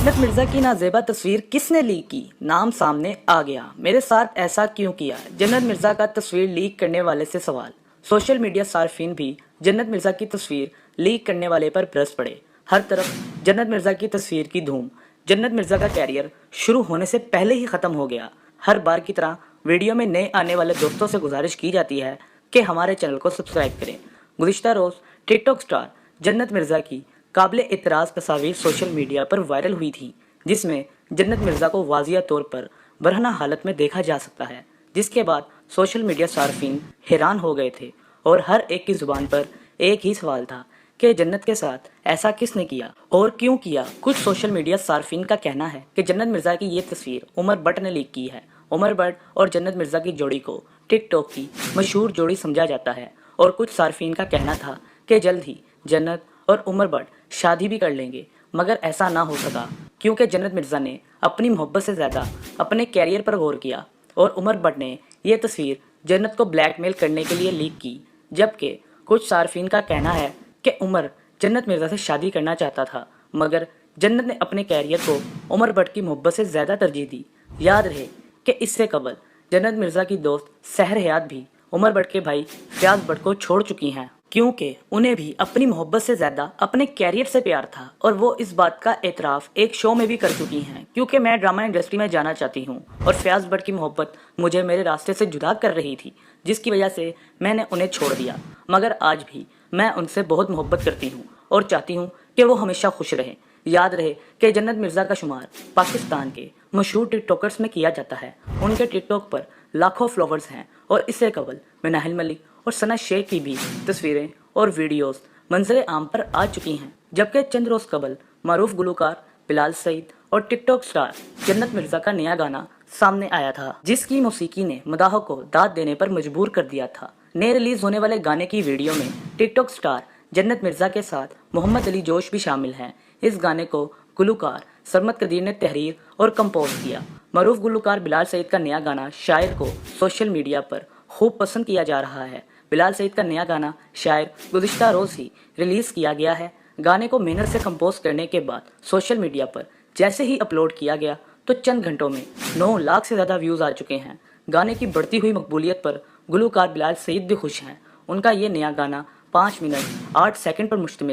जन्नत मिर्जा की नाजेबा तस्वीर किसने लीक की, नाम सामने आ गया। मेरे साथ ऐसा क्यों किया, जन्नत मिर्जा का तस्वीर लीक करने वाले से सवाल। सोशल मीडिया सार्फिन भी जन्नत मिर्जा की तस्वीर लीक करने वाले पर बरस पड़े। हर तरफ जन्नत मिर्जा की तस्वीर की धूम। जन्नत मिर्जा का कैरियर शुरू होने से पहले ही खत्म हो गया। हर बार की तरह वीडियो में नए आने वाले दोस्तों से गुजारिश की जाती है कि हमारे चैनल को सब्सक्राइब करें। गुज़िश्ता रोज़ टिकटॉक स्टार जन्नत मिर्जा की काबिल एतराज़ तस्वीर सोशल मीडिया पर वायरल हुई थी, जिसमें जन्नत मिर्जा को वाजिया तौर पर बरहना हालत में देखा जा सकता है। जिसके बाद सोशल मीडिया सार्फिन हैरान हो गए थे और हर एक की जुबान पर एक ही सवाल था कि जन्नत के साथ ऐसा किसने किया और क्यों किया। कुछ सोशल मीडिया सार्फिन का कहना है कि जन्नत मिर्जा की ये तस्वीर उमर भट्ट ने लीक की है। उमर भट्ट और जन्नत मिर्जा की जोड़ी को टिकटॉक की मशहूर जोड़ी समझा जाता है और कुछ सार्फिन का कहना था कि जल्द ही जन्नत और उमर भट्ट शादी भी कर लेंगे, मगर ऐसा ना हो सका क्योंकि जन्नत मिर्जा ने अपनी मोहब्बत से ज़्यादा अपने कैरियर पर गौर किया और उमर भट्ट ने यह तस्वीर जन्नत को ब्लैकमेल करने के लिए लीक की। जबकि कुछ सार्फिन का कहना है कि उमर जन्नत मिर्जा से शादी करना चाहता था, मगर जन्नत ने अपने कैरियर को उमर भट्ट की मोहब्बत से ज़्यादा तरजीह दी। याद रहे कि इससे कबल जन्नत मिर्जा की दोस्त सहर हयात भी उमर भट्ट के भाई फयाज भट्ट को छोड़ चुकी हैं, क्योंकि उन्हें भी अपनी मोहब्बत से ज़्यादा अपने कैरियर से प्यार था और वो इस बात का एतराफ़ एक शो में भी कर चुकी हैं क्योंकि मैं ड्रामा इंडस्ट्री में जाना चाहती हूँ और फयाज भट्ट की मोहब्बत मुझे मेरे रास्ते से जुदा कर रही थी, जिसकी वजह से मैंने उन्हें छोड़ दिया। मगर आज भी मैं उनसे बहुत मोहब्बत करती हूँ और चाहती हूँ कि वो हमेशा खुश रहें। याद रहे कि जन्नत मिर्जा का शुमार पाकिस्तान के मशहूर टिकटॉकर्स में किया जाता है। उनके टिकटॉक पर लाखों फॉलोअर्स हैं और इससे कबल मिनाहिल मलिक और सना शेख की भी तस्वीरें और वीडियोस मंजर आम पर आ चुकी हैं। जबकि चंद रोज कबल मारूफ गुलकार बिलाल सईद और टिकटॉक स्टार जन्नत मिर्जा का नया गाना सामने आया था, जिसकी मौसीकी ने मदाहों को दाद देने पर मजबूर कर दिया था। नए रिलीज होने वाले गाने की वीडियो में टिकटॉक स्टार जन्नत मिर्जा के साथ मोहम्मद अली जोश भी शामिल हैं। इस गाने को गुलकार सरमद कदीर ने तहरीर और कंपोज किया। मरूफ गुलकार बिलाल सईद का नया गाना शायर को सोशल मीडिया पर खूब पसंद किया जा रहा है। बिलाल सईद का नया गाना शायर गुज़िश्ता रोज़ ही रिलीज किया गया है। गाने को मेहनत से कंपोज करने के बाद सोशल मीडिया पर जैसे ही अपलोड किया गया तो चंद घंटों में 9 लाख से ज़्यादा व्यूज़ आ चुके हैं। गाने की बढ़ती हुई मकबूलियत पर गुलकार बिलाल सईद भी खुश हैं। उनका ये नया गाना 5 मिनट 8 सेकंड पर मुश्तमिल